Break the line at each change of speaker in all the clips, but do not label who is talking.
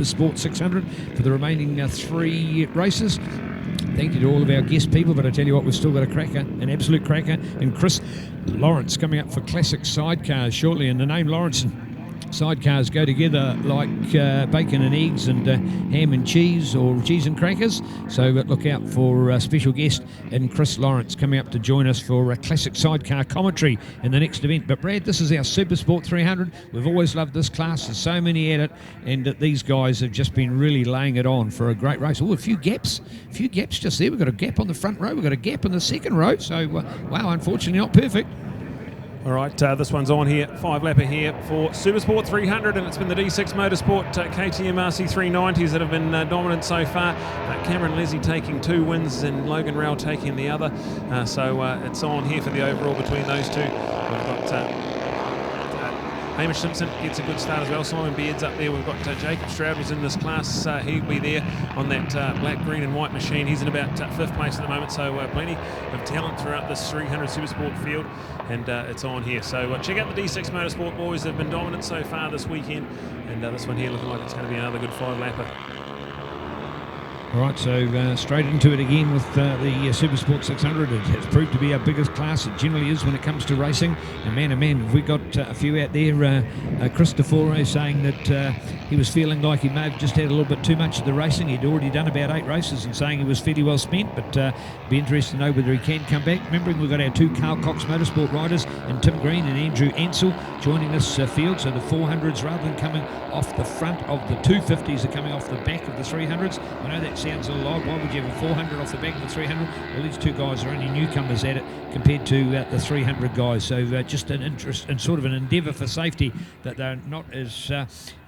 Super Sport 600 for the remaining 3 races. Thank you to all of our guest people, but I tell you what, we've still got a cracker, an absolute cracker, and Chris Lawrence coming up for classic sidecars shortly. And the name Lawrence and sidecars go together like bacon and eggs and ham and cheese, or cheese and crackers. So look out for a special guest and Chris Lawrence coming up to join us for a classic sidecar commentary in the next event. But Brad, this is our Super Sport 300. We've always loved this class. There's so many at it, and these guys have just been really laying it on for a great race. Oh, a few gaps just there. We've got a gap on the front row. We've got a gap on the second row. So, wow, unfortunately not perfect.
All right, this one's on here, 5-lapper here for Super Sport 300, and it's been the D6 Motorsport KTM RC390s that have been dominant so far. Cameron Leslie taking 2 wins and Logan Rowell taking the other. So it's on here for the overall between those two. We've got Hamish Simpson gets a good start as well. Simon Beard's up there. We've got Jacob Stroud was in this class. He'll be there on that black, green and white machine. He's in about 5th place at the moment, so plenty of talent throughout this 300 Super Sport field, and it's on here. So check out the D6 Motorsport boys. They've been dominant so far this weekend, and this one here looking like it's going to be another good 5-lapper.
All right, so straight into it again with the Super Sport 600. It has proved to be our biggest class. It generally is when it comes to racing. And man, oh man, we got a few out there. Christopher saying that he was feeling like he may have just had a little bit too much of the racing. He'd already done about 8 races and saying he was fairly well spent, but be interested to know whether he can come back. Remembering we've got our 2 Carl Cox Motorsport riders, and Tim Green and Andrew Ansell joining this field. So the 400s, rather than coming off the front of the 250s, are coming off the back of the 300s. I know that sounds a lot. Why would you have a 400 off the back of the 300? Well, these 2 guys are only newcomers at it compared to the 300 guys. So just an interest and sort of an endeavour for safety that they're not as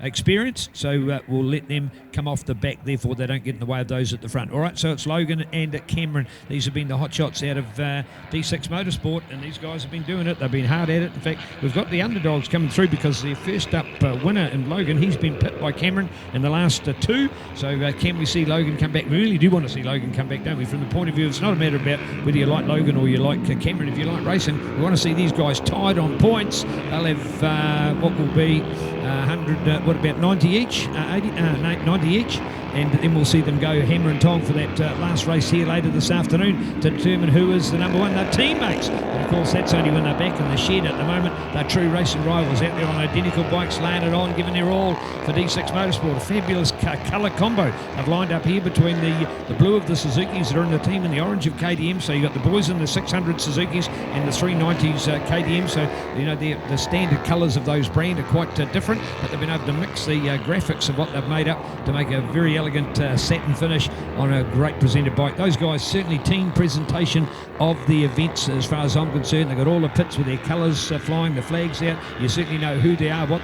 experienced. So we'll let them come off the back. Therefore, they don't get in the way of those at the front. All right, so it's Logan and Cameron. These have been the hot shots out of D6 Motorsport, and these guys have been doing it. They've been hard at it. In fact, we've got the underdogs coming through because their first up winner in Logan, he's been pipped by Cameron in the last 2. So can we see Logan come back? We really do want to see Logan come back, don't we? From the point of view, it's not a matter about whether you like Logan or you like Cameron. If you like racing, we want to see these guys tied on points. They'll have what will be 100, what about 90 each? 90 each. And then we'll see them go hammer and tong for that last race here later this afternoon to determine who is the number 1. They're teammates. And of course, that's only when they're back in the shed at the moment. They're true racing rivals out there on identical bikes, laying it on, giving their all for D6 Motorsport. A fabulous colour combo have lined up here between the blue of the Suzukis that are in the team and the orange of KTM. So you've got the boys in the 600 Suzukis and the 390s KTM. So, you know, the standard colours of those brand are quite different, but they've been able to mix the graphics of what they've made up to make a very elegant satin finish on a great presented bike. Those guys certainly team presentation of the events as far as I'm concerned. They've got all the pits with their colours flying, the flags out. You certainly know who they are, what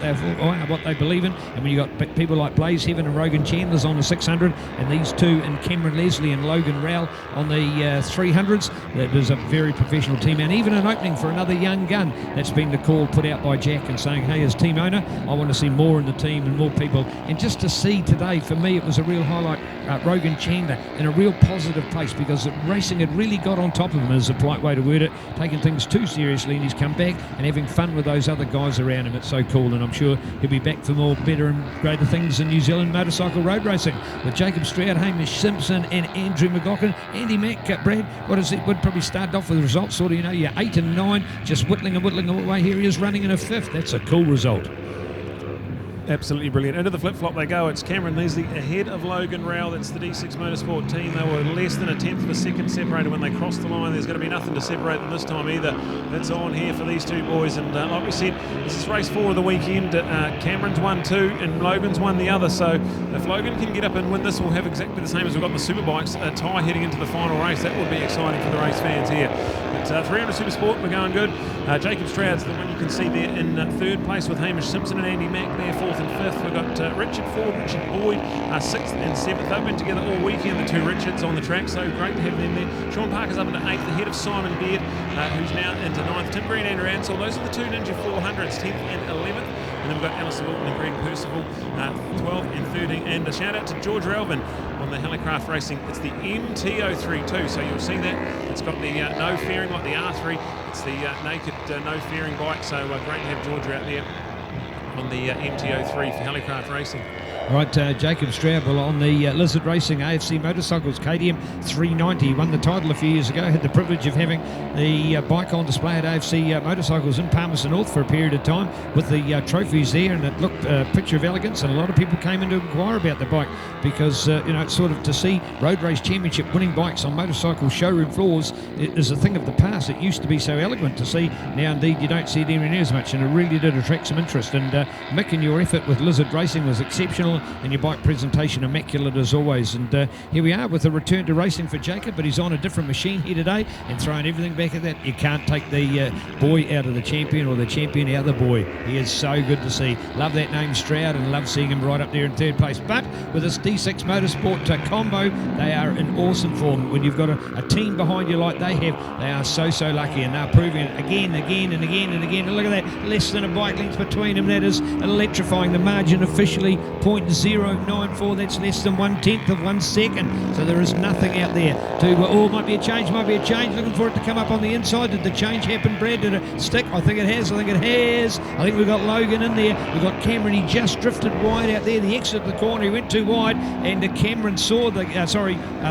they believe in. And when you've got people like Blaze Heaven and Rogan Chandler's on the 600, and these 2 and Cameron Leslie and Logan Rowell on the 300s, that is a very professional team. And even an opening for another young gun. That's been the call put out by Jack and saying, hey, as team owner, I want to see more in the team and more people. And just to see today, for me, it was a real highlight. Rogan Chandler in a real positive place because racing had really got on top of him, is a polite way to word it, taking things too seriously, and he's come back and having fun with those other guys around him. It's so cool, and I'm sure he'll be back for more better and greater things in New Zealand motorcycle road racing with Jacob Stroud, Hamish Simpson and Andrew McLaughlin. Andy Mack, Brad, what is it? Would probably start off with the results, sort of, you know, you're 8 and 9, just whittling away. Here he is running in a 5th. That's a cool result.
Absolutely brilliant. Into the flip-flop they go. It's Cameron Leslie ahead of Logan Rowell. That's the D6 Motorsport team. They were less than a tenth of a second separated when they crossed the line. There's going to be nothing to separate them this time either. It's on here for these 2 boys. And like we said, this is race 4 of the weekend. Cameron's won 2 and Logan's won the other. So if Logan can get up and win this, we'll have exactly the same as we've got in the Superbikes. A tie heading into the final race. That would be exciting for the race fans here. But 300 Super Sport, we're going good. Jacob Stroud's the one you can see there in 3rd place with Hamish Simpson and Andy Mack there 4th and 5th. We've got Richard Ford, Richard Boyd 6th and 7th. They've been together all weekend, the 2 Richards on the track, so great to have them there. Sean Parker's up into 8th, ahead of Simon Beard, who's now into 9th. Tim Green and Andrew Ansell, those are the 2 Ninja 400s, 10th and 11th. And then we've got Alistair Wilton and Greg Percival, 12th and 13th. And a shout out to George Relvin on the Helicraft Racing. It's the MT03 too, so you'll see that. It's got the no fairing like the R3. It's the naked no fairing bike, so great to have George out there on the MT03 for Helicraft Racing.
Right, Jacob Straubel on the Lizard Racing AFC Motorcycles KTM 390. Won the title a few years ago. Had the privilege of having the bike on display at AFC Motorcycles in Palmerston North for a period of time with the trophies there, and it looked a picture of elegance, and a lot of people came in to inquire about the bike because, it's sort of to see road race championship winning bikes on motorcycle showroom floors is a thing of the past. It used to be so elegant to see. Now, indeed, you don't see it anywhere near as much, and it really did attract some interest. And Mick, and your effort with Lizard Racing was exceptional, and your bike presentation immaculate as always. And here we are with a return to racing for Jacob, but he's on a different machine here today and throwing everything back at that. You can't take the boy out of the champion or the champion out of the boy. He is so good to see. Love that name Stroud, and love seeing him right up there in third place. But with this D6 Motorsport combo, they are in awesome form. When you've got a team behind you like they have, they are so lucky, and they're proving it again and again and again. And look at that, less than a bike length between them. That is electrifying. The margin officially 0.094. That's less than 1/10 of 1 second. So there is nothing out there to, might be a change. Looking for it to come up on the inside. Did the change happen, Brad? Did it stick? I think it has. I think we've got Logan in there. We've got Cameron. He just drifted wide out there. The exit of the corner, he went too wide, and Cameron saw the,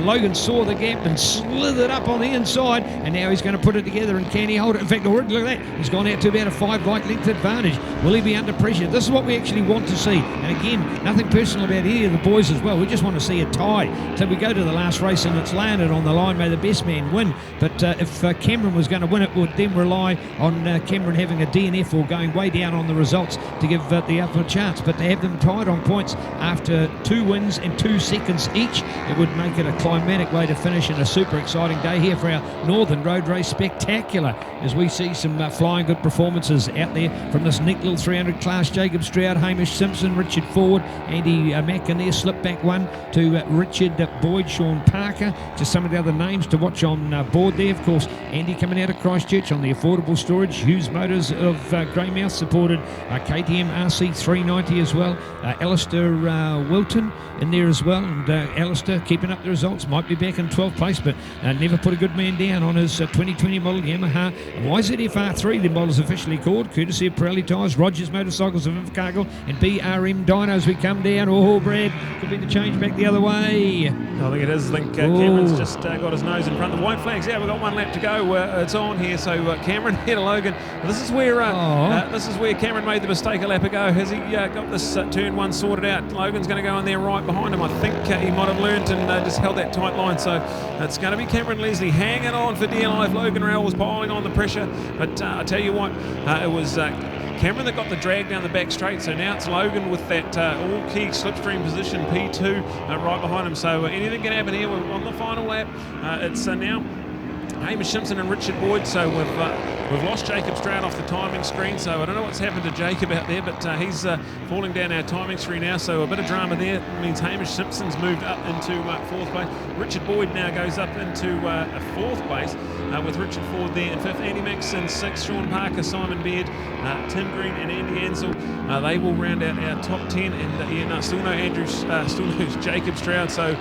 Logan saw the gap and slithered up on the inside, and now he's going to put it together. And can he hold it? In fact, already, look at that. He's gone out to about a 5 bike length advantage. Will he be under pressure? This is what we actually want to see. And again, nothing personal about any of the boys as well. We just want to see a tie till we go to the last race, and it's landed on the line. May the best man win. But if Cameron was going to win, it would then rely on Cameron having a DNF or going way down on the results to give the upper chance. But to have them tied on points after 2 wins and 2 seconds each, it would make it a climatic way to finish, and a super exciting day here for our Northern Road Race Spectacular, as we see some flying good performances out there from this neat little 300 class. Jacob Stroud, Hamish Simpson, Richard Ford, Andy Mack in there, slip back one to Richard Boyd, Sean Parker, just some of the other names to watch on board there. Of course, Andy coming out of Christchurch on the affordable storage. Hughes Motors of Greymouth supported KTM RC 390 as well. Alistair Wilton in there as well, and Alistair keeping up the results, might be back in 12th place, but never put a good man down on his 2020 model Yamaha YZF-R3, the model's officially called, courtesy of Pirelli Tyres, Rogers Motorcycles of Invercargill, and BRM Dynos. We come down. Brad, could be the change back the other way.
I think it is. I think Cameron's just got his nose in front. The white flag's out. We've got 1 lap to go. It's on here. So Cameron here to Logan. This is where Cameron made the mistake a lap ago. Has he got this turn 1 sorted out? Logan's going to go in there right behind him. I think he might have learnt and just held that tight line. So it's going to be Cameron Leslie hanging on for dear life. Logan Rowell was piling on the pressure. But I tell you what, it was Cameron that got the drag down the back straight. So now it's Logan with that all-key slipstream position, P2, right behind him. So anything can happen here. We're on the final lap. It's now Hamish Simpson and Richard Boyd. So we've lost Jacob Stroud off the timing screen. So I don't know what's happened to Jacob out there, but he's falling down our timing screen now. So a bit of drama there. It means Hamish Simpson's moved up into 4th place. Richard Boyd now goes up into a 4th place with Richard Ford there in 5th. Andy Mix in 6th. Sean Parker, Simon Beard, Tim Green and Andy Ansell. They will round out our top 10. And still no Andrews, still no Jacob Stroud. So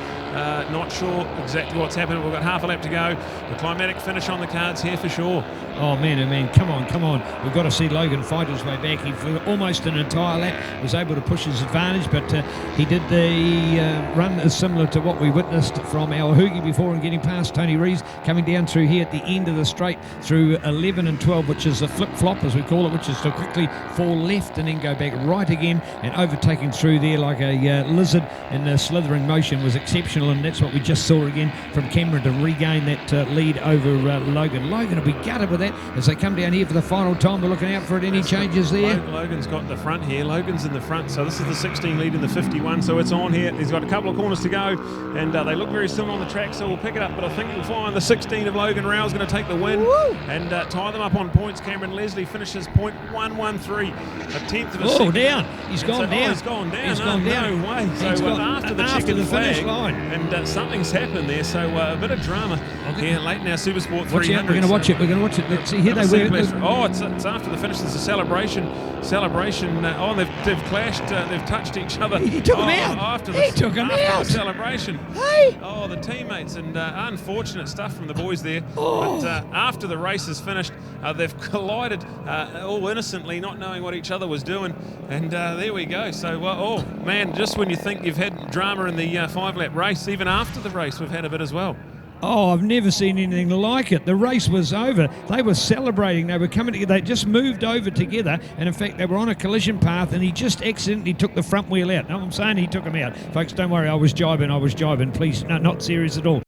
not sure exactly what's happened. We've got half a lap to go. The climatic finish on the cards here for sure.
Oh man, come on. We've got to see Logan fight his way back. He for almost an entire lap was able to push his advantage, but he did the run as similar to what we witnessed from our Hoogie before, and getting past Tony Rees, coming down through here at the end of the straight through 11 and 12, which is a flip-flop as we call it, which is to quickly fall left and then go back right again, and overtaking through there like a lizard in a slithering motion was exceptional, and that's what we just saw again from Cameron to regain that lead over Logan. Logan will be gutted with that as they come down here for the final time. We're looking out for it. Any changes there?
Logan's got the front here. Logan's in the front, so this is the 16 lead in the 51, so it's on here. He's got a couple of corners to go, and they look very similar on the track, so we'll pick it up, but I think we'll find the 16 of Logan Rowell's going to take the win.
Woo!
And tie them up on points. Cameron Leslie finishes .113, a tenth of a second.
Down. He's gone down.
He's gone down.
He's gone down.
No way. So after the checkered finish line, and something's happened there. So a bit of drama here late in our Super Sport 300.
We're going to watch it. We're going to watch it. see here
Never
they
seen
were.
Blessed. Oh, it's after the finish. There's a celebration. And they've clashed. They've touched each other.
He took him out.
After
He took him
after
out.
the celebration.
Hey!
Oh, the teammates, and unfortunate stuff from the boys there.
Oh.
But after the race is finished, they've collided all innocently, not knowing what each other was doing. And there we go. So, oh man, just when you think you've had drama in the 5-lap race, even after the race, we've had a bit as well.
Oh, I've never seen anything like it. The race was over. They were celebrating. They were coming together. They just moved over together. And in fact, they were on a collision path and he just accidentally took the front wheel out. No, I'm saying he took him out. Folks, don't worry. I was jibing. Please, no, not serious at all.